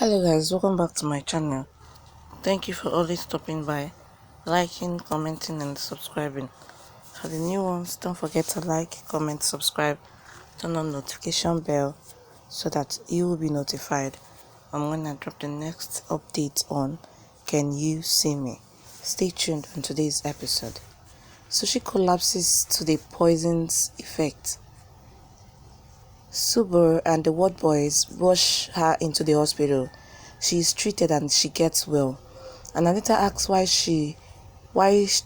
Hello guys, welcome back to my channel. Thank you for always stopping by, liking, commenting and subscribing. For the new ones, don't forget to like, comment, subscribe, turn on notification bell so that you will be notified when I drop the next update on Can You See Me? Stay tuned on today's episode. Sushi collapses to the poison's effect. Subar and the ward boys rush her into the hospital. She is treated and she gets well. And Anita asks why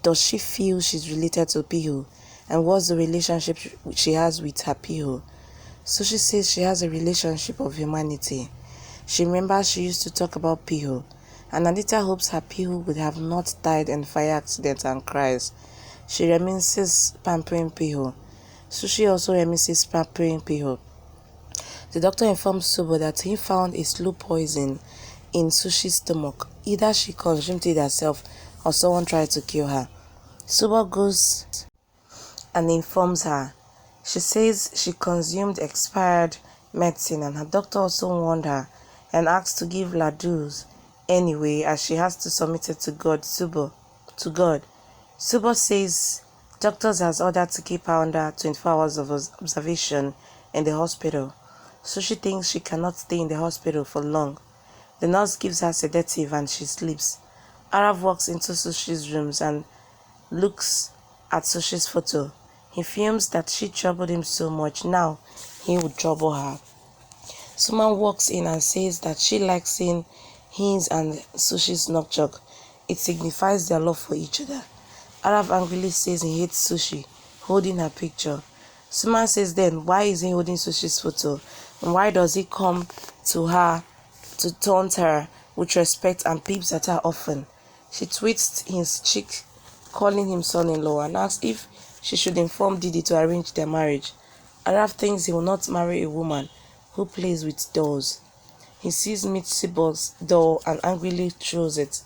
does she feel she's related to Pihu and what's the relationship she has with her Pihu. So she says she has a relationship of humanity. She remembers she used to talk about Pihu, and Anita hopes her Pihu would have not died in fire accident and cries. She reminisces pampering Pihu. Sushi also reminisces pampering Pihu. The doctor informs Subo that he found a slow poison in Sushi's stomach. Either she consumed it herself or someone tried to kill her. Subo goes and informs her. She says she consumed expired medicine and her doctor also warned her and asked to give ladus anyway as she has to submit it to God. Subo says doctors has ordered to keep her under 24 hours of observation in the hospital. So she thinks she cannot stay in the hospital for long. The nurse gives her sedative and she sleeps. Arav walks into Sushi's rooms and looks at Sushi's photo. He fumes that she troubled him so much, now he would trouble her. Suman walks in and says that she likes seeing his and Sushi's nokchok. It signifies their love for each other. Arav angrily says he hates Sushi, holding her picture. Suman says then, why is he holding Sushi's photo? And why does he come to her to taunt her with respect and peeps at her often? She twists his cheek, calling him son-in-law, and asks if she should inform Didi to arrange their marriage. Araf thinks he will not marry a woman who plays with dolls. He sees Mitsibo's doll and angrily throws it.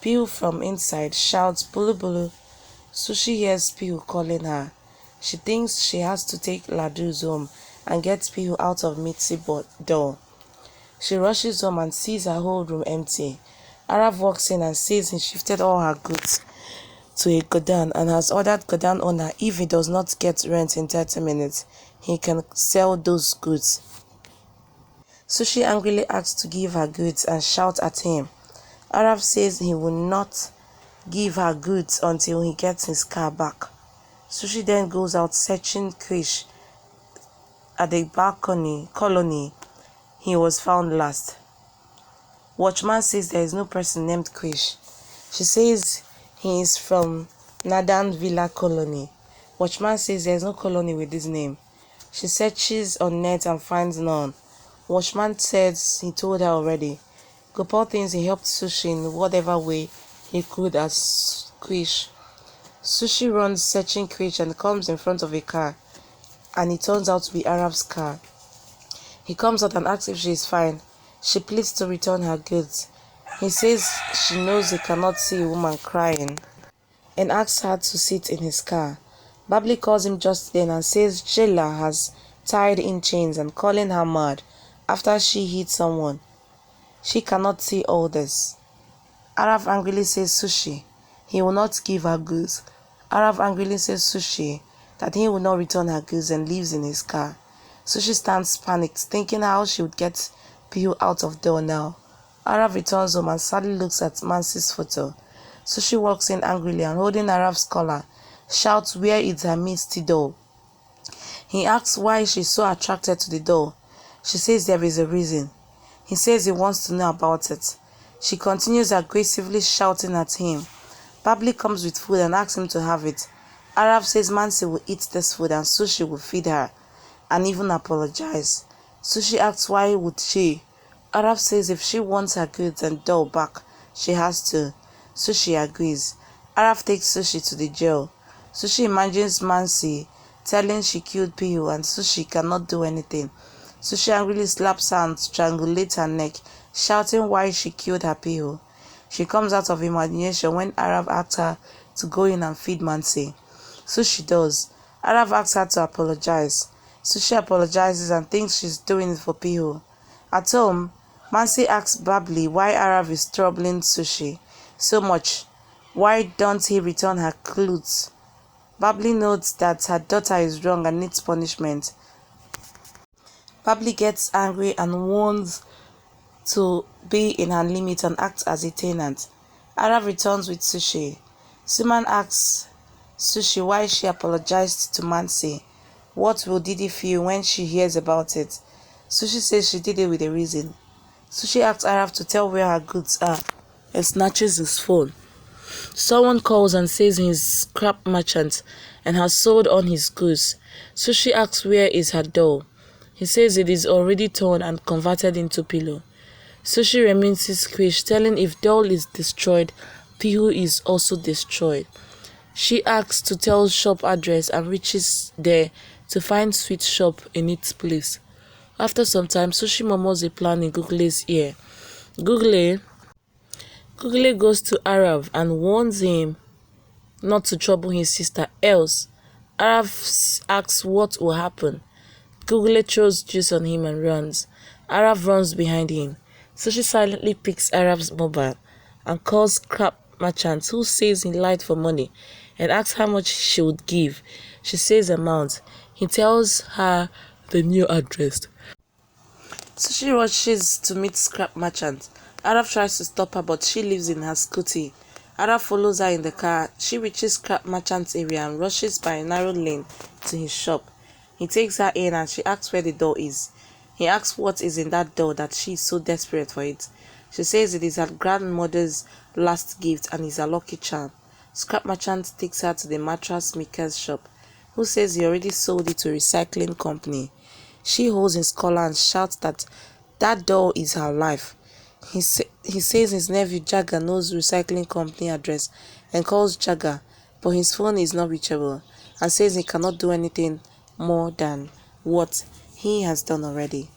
Pihu from inside shouts bulu bulu. Sushi hears Pihu calling her. She thinks she has to take ladus home and get Pihu out of Mitsibo's door. She rushes home and sees her whole room empty. Arav walks in and says he shifted all her goods to a godown and has ordered godown owner if he does not get rent in 30 minutes, he can sell those goods. Sushi angrily asks to give her goods and shouts at him. Arav says he will not give her goods until he gets his car back. Sushi then goes out searching Krish at the colony he was found last. Watchman says there is no person named Krish. She says he is from Nadan Villa colony. Watchman says there is no colony with this name. She searches on net and finds none. Watchman says he told her already. Gopal thinks he helped Sushi in whatever way he could as Krish. Sushi runs searching Krish and comes in front of a car, and it turns out to be Arab's car. He comes out and asks if she is fine. She pleads to return her goods. He says she knows he cannot see a woman crying and asks her to sit in his car. Babli calls him just then and says Jela has tied in chains and calling her mad after she hit someone. She cannot see all this. Arav angrily says Sushi he will not give her goods. Arav angrily says Sushi that he will not return her goods and leaves in his car. Sushi stands panicked, thinking how she would get Pihu out of door now. Arav returns home and sadly looks at Mansi's photo. Sushi walks in angrily and holding Arav's collar, shouts where is her misty doll. He asks why she's so attracted to the doll. She says there is a reason. He says he wants to know about it. She continues aggressively shouting at him. Babli comes with food and asks him to have it. Arav says Mansi will eat this food and Sushi will feed her and even apologize. Sushi asks why would she. Arav says if she wants her goods and doll back, she has to. Sushi agrees. Arav takes Sushi to the jail. Sushi imagines Mansi telling she killed Pihu and Sushi cannot do anything. Sushi angrily slaps her and strangulates her neck, shouting why she killed her Pihu. She comes out of imagination when Arav asks her to go in and feed Mansi. Sushi does. Arav asks her to apologize. Sushi apologizes and thinks she's doing it for Pihu. At home, Mansi asks Babli why Arav is troubling Suchi so much. Why don't he return her clothes? Babli notes that her daughter is wrong and needs punishment. Babli gets angry and warns to be in her limit and act as a tenant. Arav returns with Suchi. Suman asks Suchi why she apologized to Mansi. What will Didi feel when she hears about it? Suchi says she did it with a reason. Suchi asks Arav to tell where her goods are and snatches his phone. Someone calls and says he's scrap merchant and has sold on his goods. Suchi asks where is her doll. He says it is already torn and converted into pillow. Suchi remains squished, telling if doll is destroyed, Pihu is also destroyed. She asks to tell shop address and reaches there to find sweet shop in its place. After some time, Suchi murmurs a plan in Google's ear. Google goes to Arav and warns him not to trouble his sister, else Arav asks what will happen. Google throws juice on him and runs. Arav runs behind him. Suchi silently picks Arav's mobile and calls scrap merchant, who says he lied for money and asks how much she would give. She says amount. He tells her the new address. Suchi rushes to meet scrap merchant. Arav tries to stop her, but she lives in her scooty. Arav follows her in the car. She reaches scrap merchant's area and rushes by a narrow lane to his shop. He takes her in and she asks where the door is. He asks what is in that door that she is so desperate for it. She says it is her grandmother's last gift and is a lucky charm. Scrap merchant takes her to the mattress maker's shop, who says he already sold it to a recycling company. She holds his collar and shouts that that doll is her life. He says his nephew Jagger knows recycling company address and calls Jagger, but his phone is not reachable, and says he cannot do anything more than what he has done already.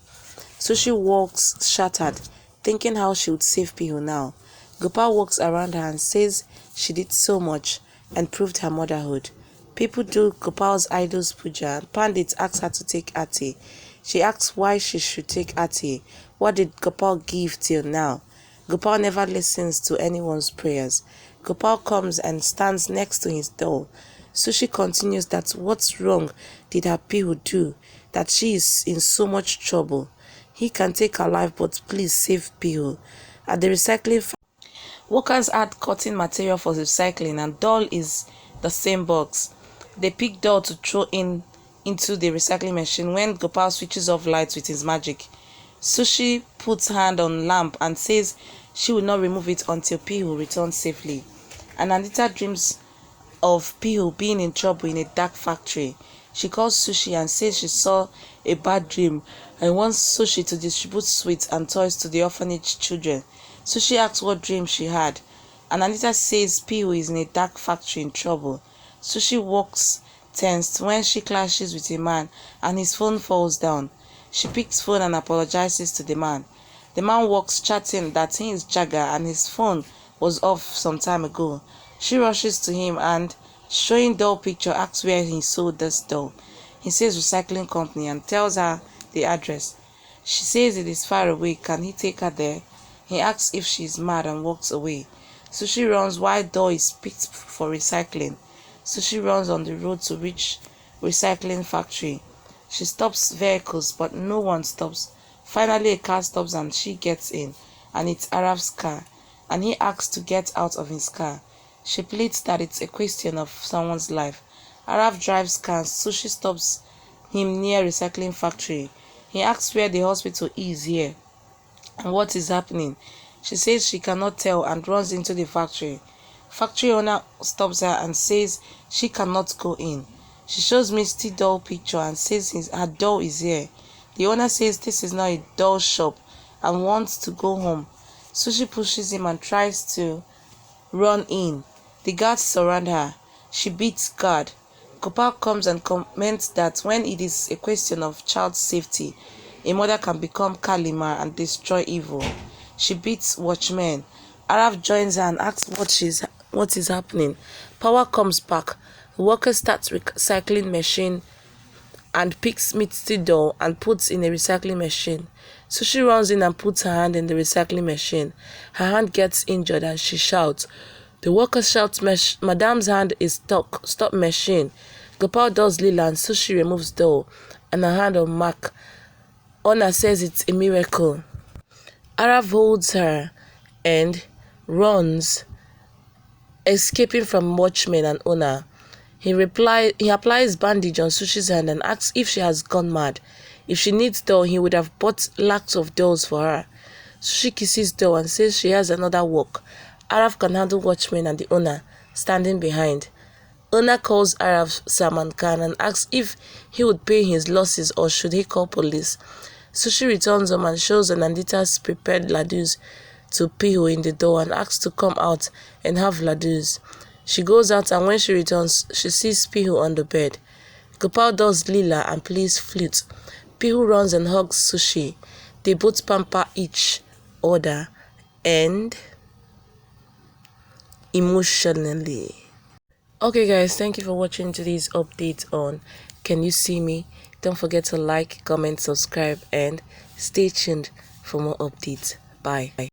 Suchi walks shattered, thinking how she would save Pihu now. Gopal walks around her and says she did so much and proved her motherhood. People do Gopal's idol's puja and Pandit asks her to take Ati. She asks why she should take Ati. What did Gopal give till now? Gopal never listens to anyone's prayers. Gopal comes and stands next to his doll. Suchi continues that what's wrong did her Pihu do, that she is in so much trouble. He can take her life, but please save Pihu. At the recycling factory, workers add cutting material for recycling and doll is the same box. They pick doll to throw into the recycling machine when Gopal switches off lights with his magic. Suchi puts hand on lamp and says she will not remove it until Pihu returns safely. And Anita dreams of Pihu being in trouble in a dark factory. She calls Suchi and says she saw a bad dream and wants Suchi to distribute sweets and toys to the orphanage children. Suchi asks what dream she had, and Anita says Pihu is in a dark factory in trouble. Suchi walks tensed when she clashes with a man and his phone falls down. She picks phone and apologizes to the man. The man walks chatting that he is Jagger and his phone was off some time ago. She rushes to him and, showing doll picture, asks where he sold this doll. He says recycling company and tells her the address. She says it is far away. Can he take her there? He asks if she is mad and walks away. Suchi runs while doll is picked for recycling. Suchi runs on the road to reach recycling factory. She stops vehicles, but no one stops. Finally, a car stops and she gets in, and it's Arav's car, and he asks to get out of his car. She pleads that it's a question of someone's life. Arav drives car. Suchi stops him near recycling factory. He asks where the hospital is here and what is happening. She says she cannot tell and runs into the factory. Factory owner stops her and says she cannot go in. She shows Misty doll picture and says her doll is here. The owner says this is not a doll shop and wants to go home. Suchi pushes him and tries to run in. The guards surround her. She beats guard. Gopal comes and comments that when it is a question of child safety, a mother can become Kalima and destroy evil. She beats watchmen. Arav joins her and asks what is happening. Power comes back. The worker starts recycling machine and picks Misty doll and puts in a recycling machine. Suchi runs in and puts her hand in the recycling machine. Her hand gets injured and she shouts. The worker shouts, Madame's hand is stuck, stop machine. Gopal does Lila and Suchi removes doll and her hand on Mark. Ona says it's a miracle. Arav holds her and runs, escaping from watchmen and Ona. He applies bandage on Suchi's hand and asks if she has gone mad. If she needs doll, he would have bought lakhs of dolls for her. Suchi kisses doll and says she has another work. Arav can handle watchmen and the owner standing behind. Owner calls Arav Salman Khan and asks if he would pay his losses or should he call police. Suchi returns home and shows Anandita's prepared ladoos to Pihu in the door and asks to come out and have ladoos. She goes out and when she returns, she sees Pihu on the bed. Gopal does Lila and plays flute. Pihu runs and hugs Suchi. They both pamper each other and emotionally. Okay guys, thank you for watching today's update on Can You See Me? Don't forget to like, comment, subscribe and stay tuned for more updates. Bye.